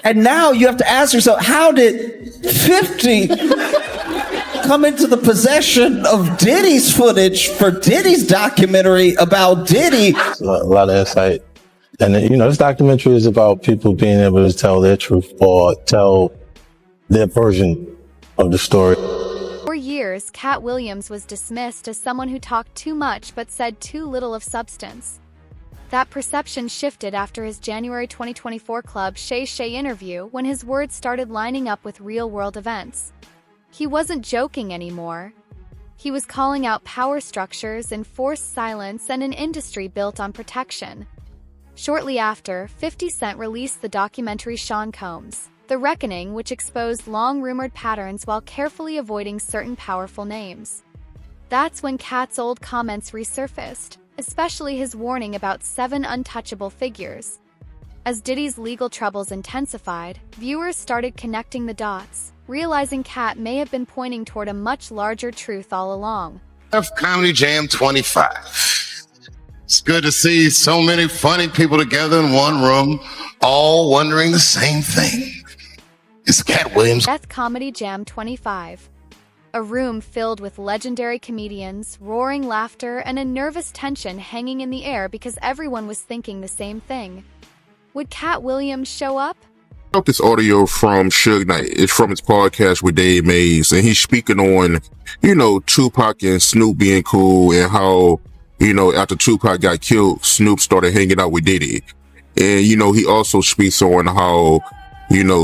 And now you have to ask yourself, how did 50 come into the possession of Diddy's footage for Diddy's documentary about Diddy? A lot of insight. And, this documentary is about people being able to tell their truth or tell their version of the story. For years, Katt Williams was dismissed as someone who talked too much but said too little of substance. That perception shifted after his January 2024 Club Shay Shay interview when his words started lining up with real-world events. He wasn't joking anymore. He was calling out power structures, enforced silence, and an industry built on protection. Shortly after, 50 Cent released the documentary Sean Combs, The Reckoning, which exposed long-rumored patterns while carefully avoiding certain powerful names. That's when Katt's old comments resurfaced, especially his warning about 7 untouchable figures. As Diddy's legal troubles intensified, viewers started connecting the dots, realizing Katt may have been pointing toward a much larger truth all along. Comedy Jam 25. It's good to see so many funny people together in one room, all wondering the same thing. It's Katt Williams. Death Comedy Jam 25. A room filled with legendary comedians, roaring laughter, and a nervous tension hanging in the air because everyone was thinking the same thing. Would Katt Williams show up? I got this audio from Suge Knight. It's from his podcast with Dave Mays, and he's speaking on, Tupac and Snoop being cool and how, after Tupac got killed, Snoop started hanging out with Diddy. And, he also speaks on how,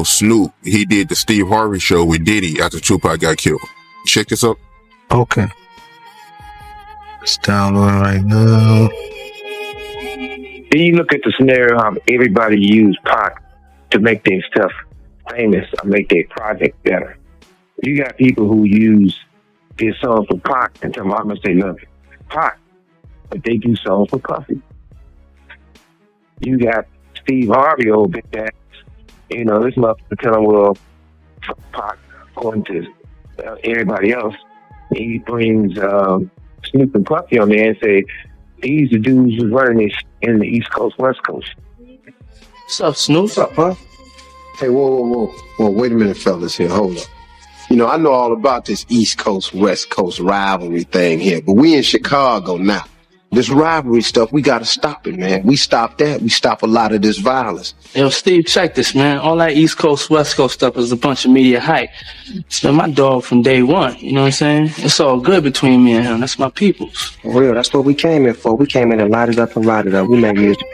Snoop, he did the Steve Harvey show with Diddy after Tupac got killed. Check this out. Okay. It's downloading right now. Then you look at the scenario how everybody used Pac to make their stuff famous or make their project better. You got people who use their song for Pac and tell them how much they love Pac, but they do songs for Puffy. You got Steve Harvey over there. This motherfucker telling, well, Pac going to everybody else. He brings Snoop and Puffy on there and say, these the dudes who's running this in the East Coast, West Coast. What's up, Snoop? What's up, huh? Hey, whoa. Wait a minute, fellas here. Hold up. I know all about this East Coast, West Coast rivalry thing here, but we in Chicago now. This rivalry stuff, we gotta stop it, man. We stop that, we stop a lot of this violence. Yo, Steve, check this, man. All that East Coast, West Coast stuff is a bunch of media hype. It's been my dog from day one, you know what I'm saying? It's all good between me and him. That's my peoples. For real, that's what we came in for. We came in and light it up and ride it up. We make music.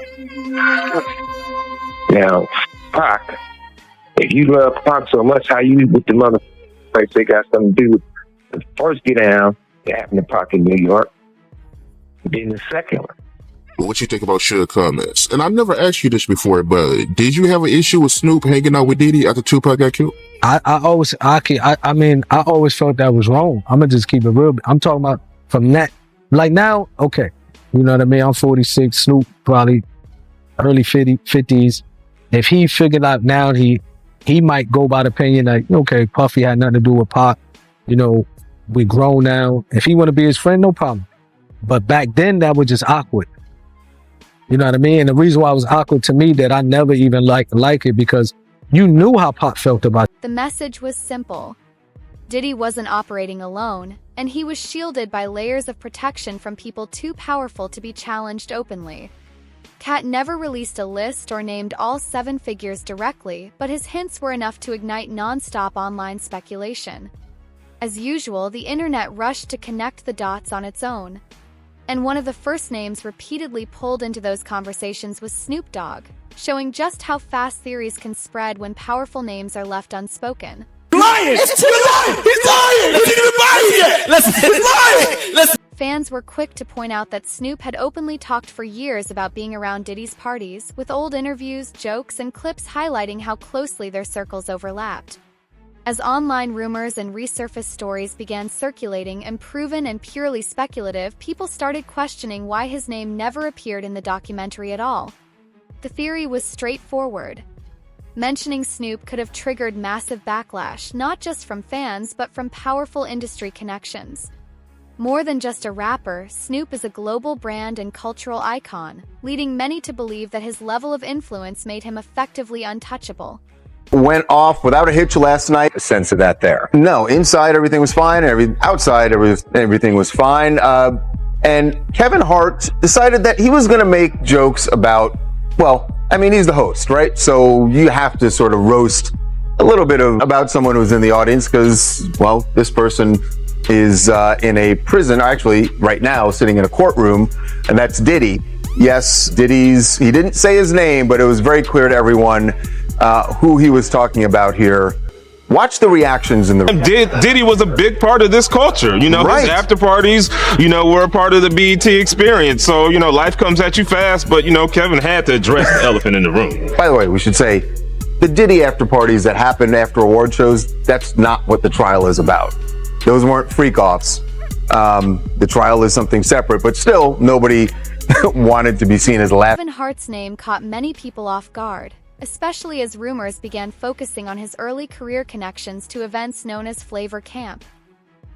Now, Pac, if you love Pac so much, how you with the motherfuckers, they got something to do with the first get down that happened to Pac in New York. Then the second one. What you think about Suge comments? And I never asked you this before, but did you have an issue with Snoop hanging out with Diddy after Tupac got killed? I always felt that was wrong. I'm gonna just keep it real. I'm talking about from that, like now, okay. You know what I mean? I'm 46, Snoop probably early 50s. If he figured out now, he might go by the opinion like, okay, Puffy had nothing to do with Pac. We grown now. If he want to be his friend, no problem. But back then, that was just awkward. You know what I mean? And the reason why it was awkward to me that I never even like it because you knew how Pac felt about it. The message was simple. Diddy wasn't operating alone, and he was shielded by layers of protection from people too powerful to be challenged openly. Katt never released a list or named all 7 figures directly, but his hints were enough to ignite non-stop online speculation. As usual, the internet rushed to connect the dots on its own. And one of the first names repeatedly pulled into those conversations was Snoop Dogg, showing just how fast theories can spread when powerful names are left unspoken. Lying! He's lying! He's lying! He didn't even buy it yet! He's lying! Fans were quick to point out that Snoop had openly talked for years about being around Diddy's parties, with old interviews, jokes, and clips highlighting how closely their circles overlapped. As online rumors and resurfaced stories began circulating, unproven and purely speculative, people started questioning why his name never appeared in the documentary at all. The theory was straightforward. Mentioning Snoop could have triggered massive backlash, not just from fans, but from powerful industry connections. More than just a rapper, Snoop is a global brand and cultural icon, leading many to believe that his level of influence made him effectively untouchable. went off without a hitch last night. A sense of that there. No, inside everything was fine. Outside everything was fine. And Kevin Hart decided that he was going to make jokes about, well, I mean, he's the host, right? So you have to sort of roast a little bit about someone who's in the audience because, well, this person is in a prison, actually right now sitting in a courtroom, and that's Diddy. Yes, he didn't say his name, but it was very clear to everyone who he was talking about here. Watch the reactions in the Diddy was a big part of this culture. You know, right. His after parties, you know, were a part of the BET experience. So, you know, life comes at you fast, but, you know, Kevin had to address the elephant in the room. By the way, we should say the Diddy after parties that happen after award shows, that's not what the trial is about. Those weren't freak-offs. The trial is something separate, but still, nobody wanted to be seen as laughing. Kevin Hart's name caught many people off guard, especially as rumors began focusing on his early career connections to events known as Flavor Camp.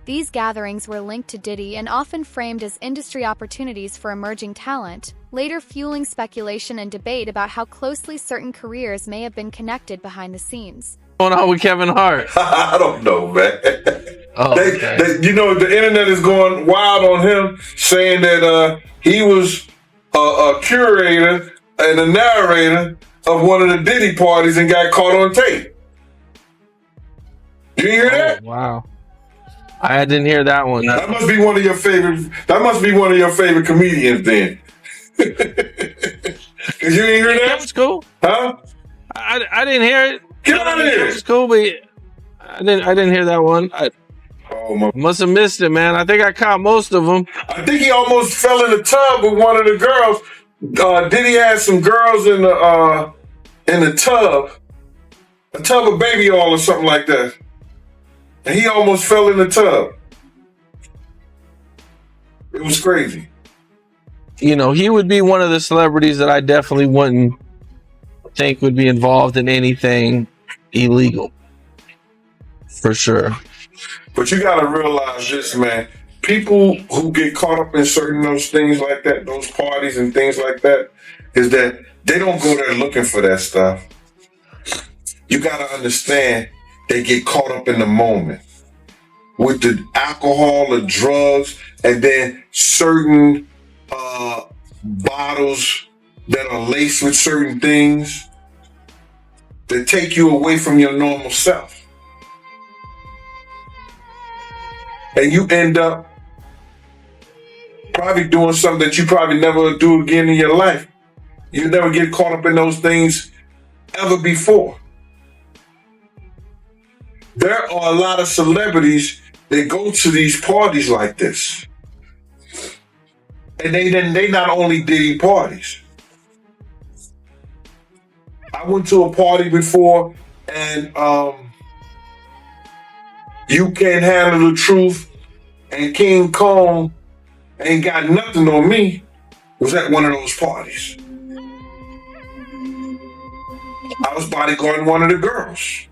These gatherings were linked to Diddy and often framed as industry opportunities for emerging talent, later fueling speculation and debate about how closely certain careers may have been connected behind the scenes. What's going on with Kevin Hart? I don't know, man. Oh, okay. You know, the internet is going wild on him, saying that he was a curator and a narrator of one of the Diddy parties and got caught on tape. Did you hear that? Wow. I didn't hear that one. That must be one of your favorite. That must be one of your favorite comedians, then. Cause you didn't hear that? That was cool. Huh? I didn't hear it. Get out of here. It was cool, but I didn't hear that one. Must have missed it, man. I think I caught most of them. I think he almost fell in the tub with one of the girls. Diddy had some girls in the tub, a tub of baby oil or something like that, and he almost fell in the tub. It was crazy. You know, he would be one of the celebrities that I definitely wouldn't think would be involved in anything illegal, for sure. But you got to realize this, man. People who get caught up in certain those things like that, those parties and things like that, is that they don't go there looking for that stuff. You got to understand, they get caught up in the moment with the alcohol, the drugs, and then certain bottles that are laced with certain things that take you away from your normal self. And you end up probably doing something that you probably never do again in your life. You never get caught up in those things ever before. There are a lot of celebrities that go to these parties like this. And they not only Diddy parties. I went to a party before and You Can't Handle the Truth and King Kong Ain't Got Nothing on Me was at one of those parties. I was bodyguarding one of the girls.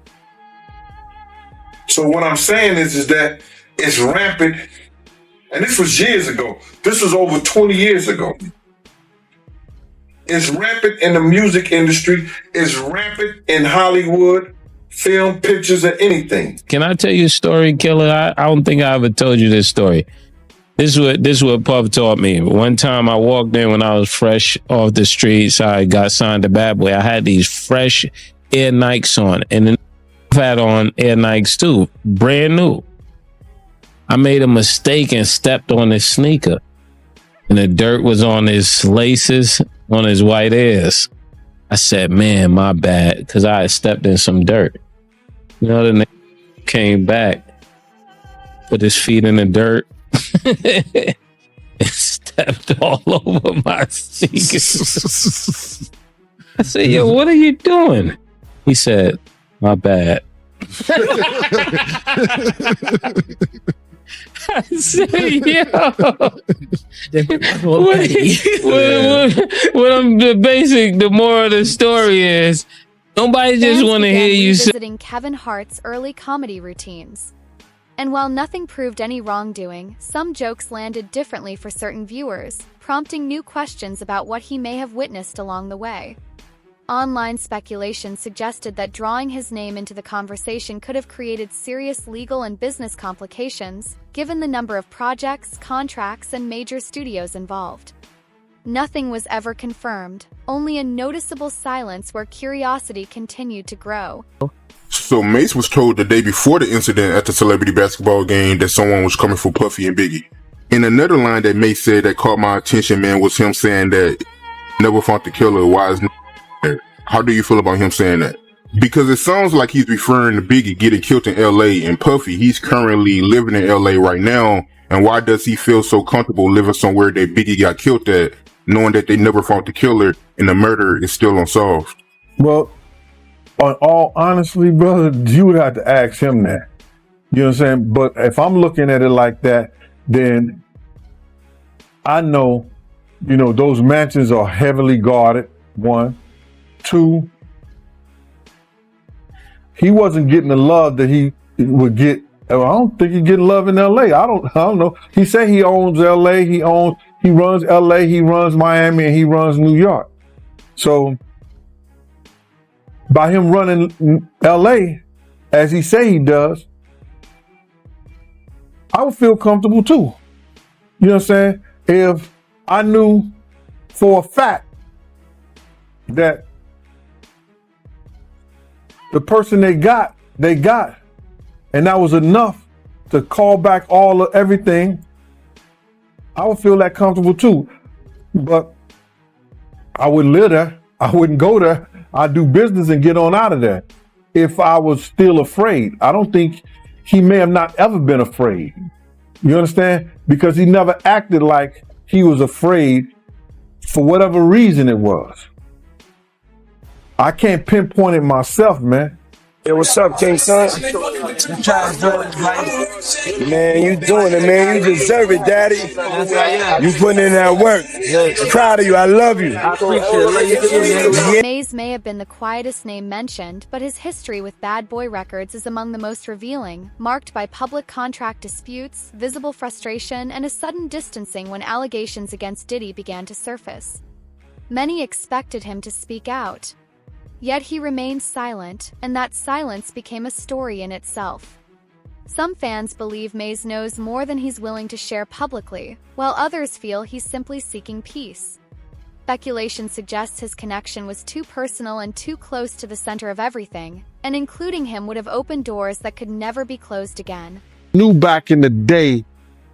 So what I'm saying is that it's rampant, and this was years ago. This was over 20 years ago. It's rampant in the music industry. It's rampant in Hollywood, film, pictures, and anything. Can I tell you a story, Killer? I don't think I ever told you this story. This is what Puff taught me. One time I walked in when I was fresh off the streets. I got signed to Bad Boy. I had these fresh Air Nikes on, and then I had on Air Nikes too, brand new. I made a mistake and stepped on his sneaker, and the dirt was on his laces, on his white Airs. I said, man, my bad, because I had stepped in some dirt. You know, the nigga came back, put his feet in the dirt, and stepped all over my sneakers. I said, yo, what are you doing? He said, my bad. I said, yo. The moral of the story is, nobody just want to hear you say. Visiting Kevin Hart's early comedy routines. And while nothing proved any wrongdoing, some jokes landed differently for certain viewers, prompting new questions about what he may have witnessed along the way. Online speculation suggested that drawing his name into the conversation could have created serious legal and business complications, given the number of projects, contracts, and major studios involved. Nothing was ever confirmed, only a noticeable silence where curiosity continued to grow. So Mace was told the day before the incident at the celebrity basketball game that someone was coming for Puffy and Biggie. And another line that Mace said that caught my attention, man, was him saying that never found the killer. Why is there? How do you feel about him saying that? Because it sounds like he's referring to Biggie getting killed in LA, and Puffy, he's currently living in LA right now. And why does he feel so comfortable living somewhere that Biggie got killed at, knowing that they never found the killer and the murder is still unsolved? Well, on all honestly, brother, you would have to ask him that. You know what I'm saying? But if I'm looking at it like that, then I know, you know, those mansions are heavily guarded, one. Two, he wasn't getting the love that he would get. I don't think he's getting love in LA. I don't know. He said he owns LA, he runs LA, he runs Miami, and he runs New York. So by him running LA, as he say he does, I would feel comfortable too. You know what I'm saying? If I knew for a fact that the person they got, and that was enough to call back all of everything, I would feel that comfortable too. But I wouldn't live there. I wouldn't go there. I'd do business and get on out of there if I was still afraid. I don't think he may have not ever been afraid. You understand? Because he never acted like he was afraid for whatever reason it was. I can't pinpoint it myself, man. Hey, what's up, King Son? Man, you doing it, man. You deserve it, Daddy. You putting in that work. I'm proud of you. I love you. Mays may have been the quietest name mentioned, but his history with bad boy records is among the most revealing, marked by public contract disputes, visible frustration, and a sudden distancing when allegations against Diddy began to surface. Many expected him to speak out. Yet he remained silent, and that silence became a story in itself. Some fans believe Mays knows more than he's willing to share publicly, while others feel he's simply seeking peace. Speculation suggests his connection was too personal and too close to the center of everything, and including him would have opened doors that could never be closed again. Knew back in the day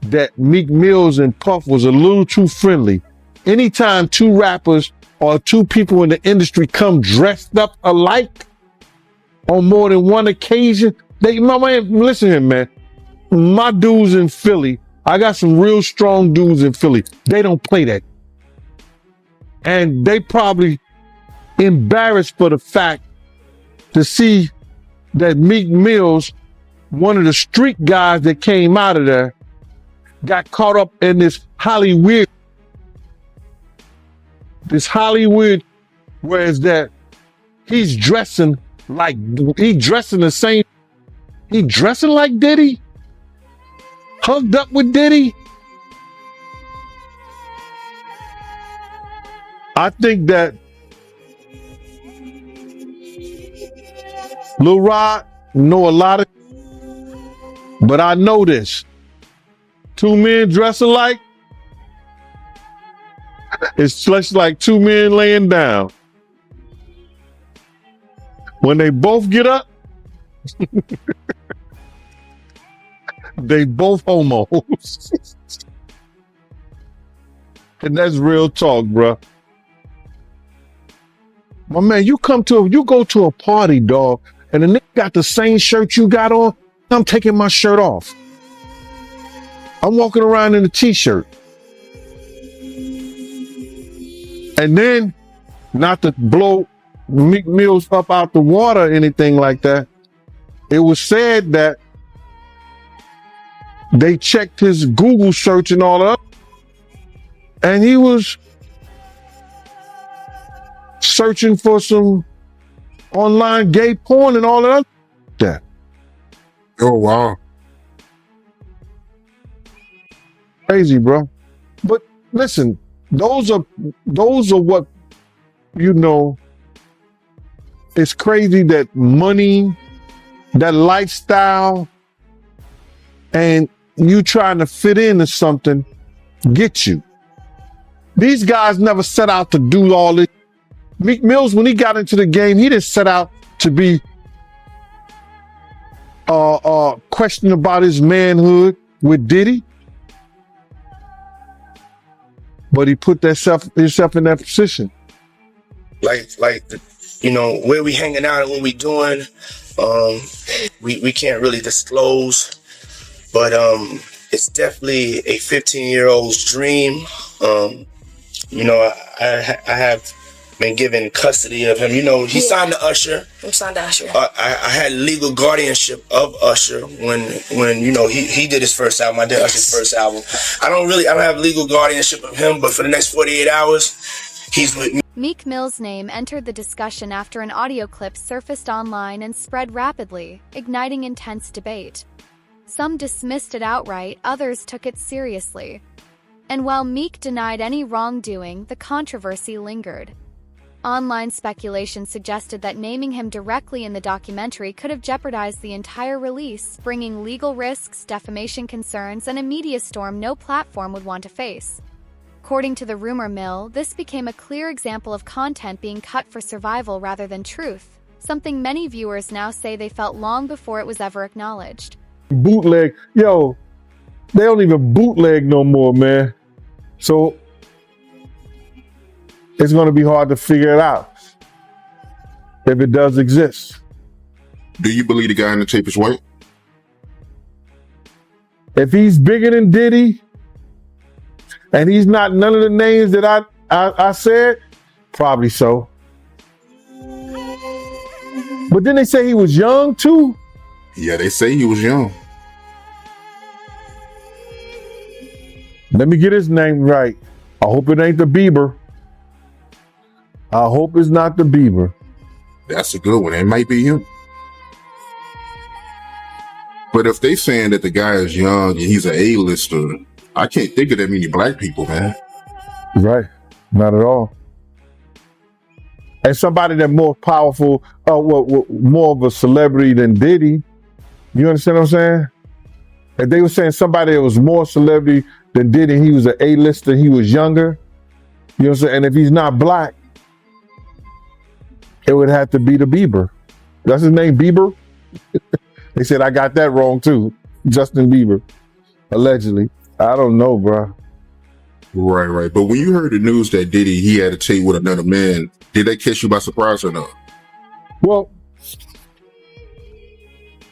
that Meek Mills and Puff was a little too friendly. Anytime two rappers or two people in the industry come dressed up alike on more than one occasion, listen here, man. My dudes in Philly, I got some real strong dudes in Philly. They don't play that. And they probably embarrassed for the fact to see that Meek Mills, one of the street guys that came out of there, got caught up in this Hollywood, whereas that he's dressing like Diddy, hugged up with Diddy. I think that Lil Rod know a lot of, but I know this. Two men dress alike, it's just like two men laying down. When they both get up, they both homos. And that's real talk, bro. My man, you go to a party, dog, and the nigga got the same shirt you got on, I'm taking my shirt off. I'm walking around in a t-shirt. And then, not to blow Meek Mills up out the water or anything like that, it was said that they checked his Google search and all that, and he was searching for some online gay porn and all that. Oh, wow. Crazy, bro. But listen, those are what, you know, it's crazy that money, that lifestyle, and you trying to fit into something get you. These guys never set out to do all this. Meek Mills, when he got into the game, he didn't set out to be questioning about his manhood with Diddy. But he put himself in that position. You know, where we hanging out and what we doing, we can't really disclose, but it's definitely a 15-year-old's dream. You know, I have been given custody of him. You know, he signed to Usher. I'm signed to Usher. I had legal guardianship of Usher when you know he did his first album. I did Usher's first album. I don't have legal guardianship of him, but for the next 48 hours, he's with me. Meek Mill's name entered the discussion after an audio clip surfaced online and spread rapidly, igniting intense debate. Some dismissed it outright, others took it seriously. And while Meek denied any wrongdoing, the controversy lingered. Online speculation suggested that naming him directly in the documentary could have jeopardized the entire release, bringing legal risks, defamation concerns, and a media storm no platform would want to face. According to the rumor mill, this became a clear example of content being cut for survival rather than truth, something many viewers now say they felt long before it was ever acknowledged. Bootleg, yo, they don't even bootleg no more, man. So it's going to be hard to figure it out if it does exist. Do you believe the guy in the tape is white? If he's bigger than Diddy, and he's not none of the names that I said, probably so. But then they say he was young too. Yeah, they say he was young. Let me get his name right. I hope it ain't the Bieber. I hope it's not the Bieber. That's a good one. It might be him. But if they saying that the guy is young and he's an A-lister, I can't think of that many black people, man. Right. Not at all. And somebody that's more powerful, more of a celebrity than Diddy. You understand what I'm saying? If they were saying somebody that was more celebrity than Diddy, he was an A-lister, he was younger. You know what I'm saying? And if he's not black, it would have to be the Bieber. That's his name, Bieber? They said I got that wrong too. Justin Bieber, allegedly. I don't know, bro. Right. But when you heard the news that Diddy, he had a tape with another man, did that catch you by surprise or not? Well,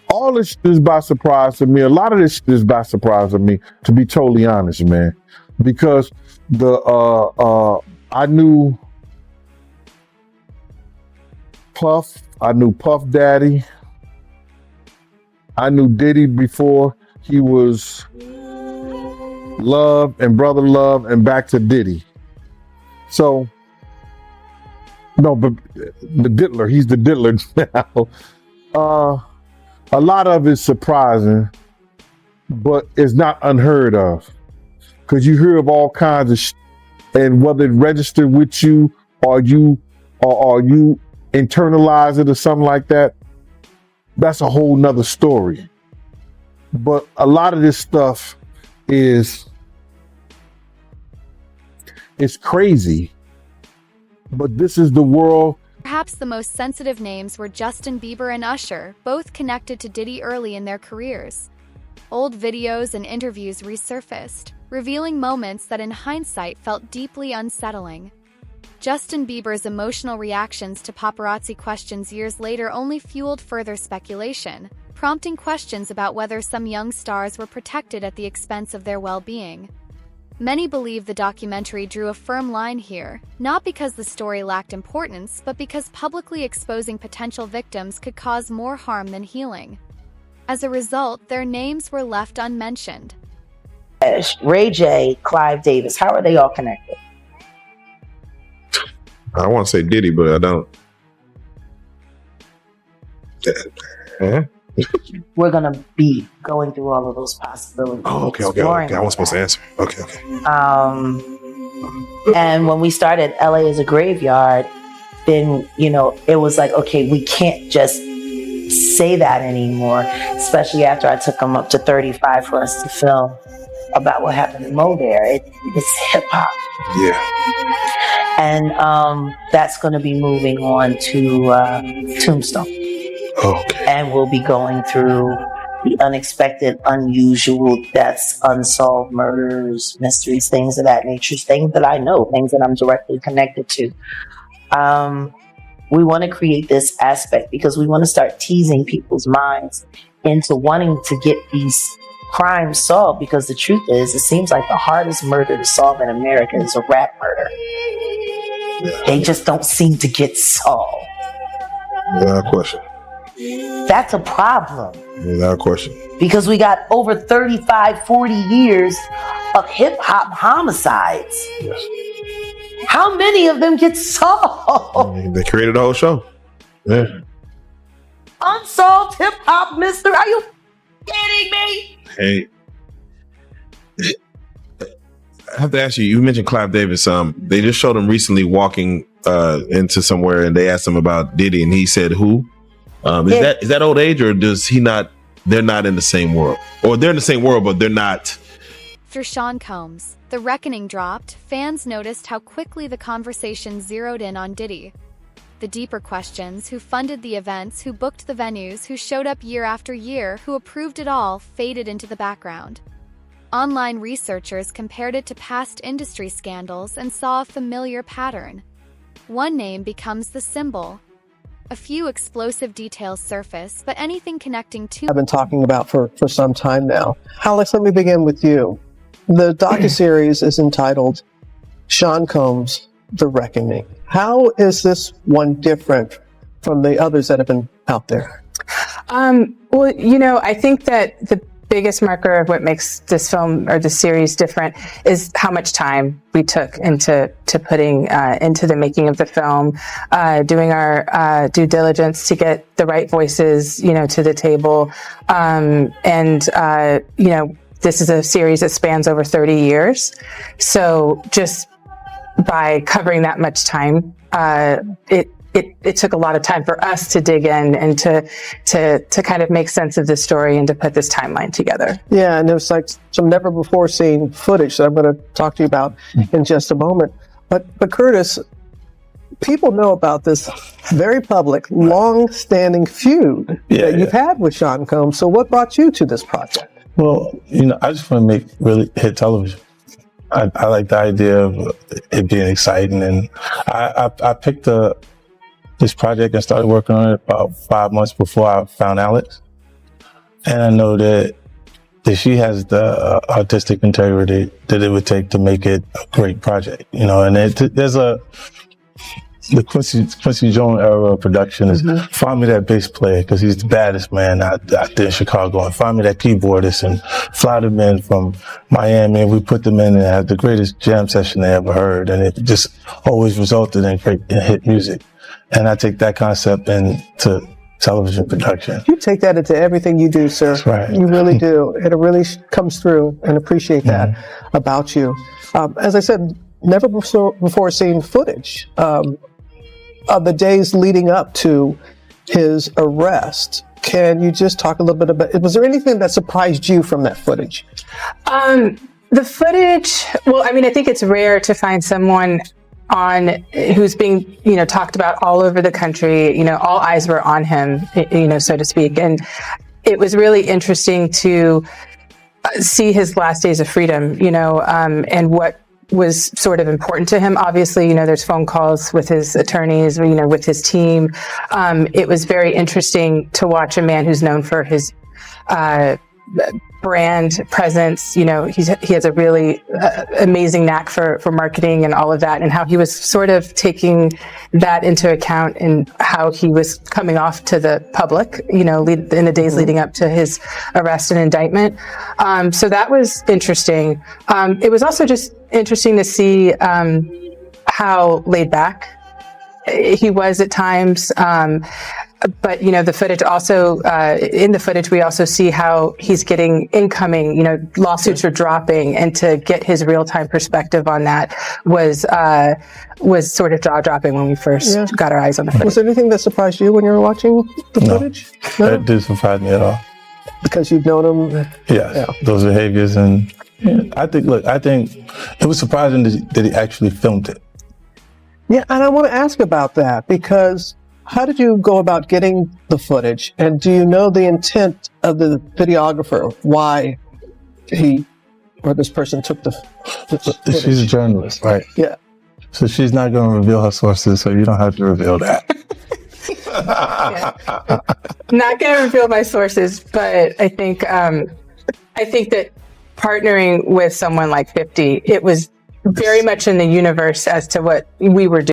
all this shit is by surprise to me. A lot of this shit is by surprise to me, to be totally honest, man. Because I knew Puff, I knew Puff Daddy, I knew Diddy before he was Love and Brother Love and back to Diddy. So, no, but the diddler, he's the diddler now. A lot of it's surprising, but it's not unheard of. Because you hear of all kinds of shit, and whether it registered with you or you internalize it or something like that, that's a whole nother story. But a lot of this stuff is crazy. But this is the world. Perhaps the most sensitive names were Justin Bieber and Usher, both connected to Diddy early in their careers. Old videos and interviews resurfaced, revealing moments that in hindsight felt deeply unsettling. Justin Bieber's emotional reactions to paparazzi questions years later only fueled further speculation, prompting questions about whether some young stars were protected at the expense of their well-being. Many believe the documentary drew a firm line here, not because the story lacked importance, but because publicly exposing potential victims could cause more harm than healing. As a result, their names were left unmentioned. Ray J, Clive Davis, how are they all connected? I want to say Diddy, but I don't. We're going to be going through all of those possibilities. Oh, okay. I wasn't supposed to answer. Okay. And when we started LA is a Graveyard, then, it was like, okay, we can't just say that anymore, especially after I took him up to 35 for us to film about what happened in Mo there. It's hip hop. Yeah. And that's going to be moving on to Tombstone. Okay. And we'll be going through the unexpected, unusual deaths, unsolved murders, mysteries, things of that nature, things that I know, things that I'm directly connected to. We want to create this aspect because we want to start teasing people's minds into wanting to get these crimes solved, because the truth is, it seems like the hardest murder to solve in America is a rap murder. They just don't seem to get solved. Without question. That's a problem. Without question. Because we got over 35, 40 years of hip hop homicides. Yes. How many of them get solved? They created a whole show. Yeah. Unsolved hip hop mystery. Are you kidding me? Hey, I have to ask you. You mentioned Clive Davis. They just showed him recently walking into somewhere, and they asked him about Diddy, and he said, "Who?" Is that old age, or does he not? They're not in the same world, or they're in the same world, but they're not. After Sean Combs, The Reckoning dropped, fans noticed how quickly the conversation zeroed in on Diddy. The deeper questions, who funded the events, who booked the venues, who showed up year after year, who approved it all, faded into the background. Online researchers compared it to past industry scandals and saw a familiar pattern. One name becomes the symbol. A few explosive details surface, but anything connecting to... I've been talking about for some time now. Alex, let me begin with you. The docuseries is entitled Sean Combs, The Reckoning. How is this one different from the others that have been out there? Well, I think that the biggest marker of what makes this film or this series different is how much time we took into putting into the making of the film, doing our due diligence to get the right voices, to the table. This is a series that spans over 30 years. So just by covering that much time, it took a lot of time for us to dig in and to kind of make sense of this story and to put this timeline together. Yeah, and there's like some never before seen footage that I'm going to talk to you about in just a moment. But Curtis, people know about this very public, long-standing feud that you've had with Sean Combs. So what brought you to this project? Well, I just want to make really hit television. I like the idea of it being exciting, and I picked this project and started working on it about 5 months before I found Alex. And I know that she has the artistic integrity that it would take to make it a great project, and there's the Quincy Jones era of production is find me that bass player because he's the baddest man out there in Chicago, and find me that keyboardist and fly them in from Miami, and we put them in and have the greatest jam session they ever heard, and it just always resulted in great hit music. And I take that concept into television production. You take that into everything you do, sir. That's right. You really do. And it really comes through, and appreciate that about you. As I said, never before seen footage of the days leading up to his arrest. Can you just talk a little bit about, was there anything that surprised you from that footage? The footage, I think it's rare to find someone who's being, talked about all over the country. All eyes were on him, so to speak. And it was really interesting to see his last days of freedom, and what was sort of important to him. Obviously, there's phone calls with his attorneys, with his team. It was very interesting to watch a man who's known for his brand presence. He has a really amazing knack for marketing and all of that, and how he was sort of taking that into account in how he was coming off to the public, in the days leading up to his arrest and indictment. So that was interesting. It was also just interesting to see how laid back he was at times. But the footage also, in the footage, we also see how he's getting incoming, lawsuits are dropping, and to get his real-time perspective on that was sort of jaw-dropping when we first got our eyes on the footage. Was there anything that surprised you when you were watching the footage? No, that didn't surprise me at all. Because you've known him? Yeah, those behaviors. And I think it was surprising that he actually filmed it. Yeah, and I want to ask about that, because how did you go about getting the footage? And do you know the intent of the videographer, why he or this person took the footage? She's a journalist, right? Yeah. So she's not going to reveal her sources, so you don't have to reveal that. Not going to reveal my sources, but I think that partnering with someone like 50, it was very much in the universe as to what we were doing.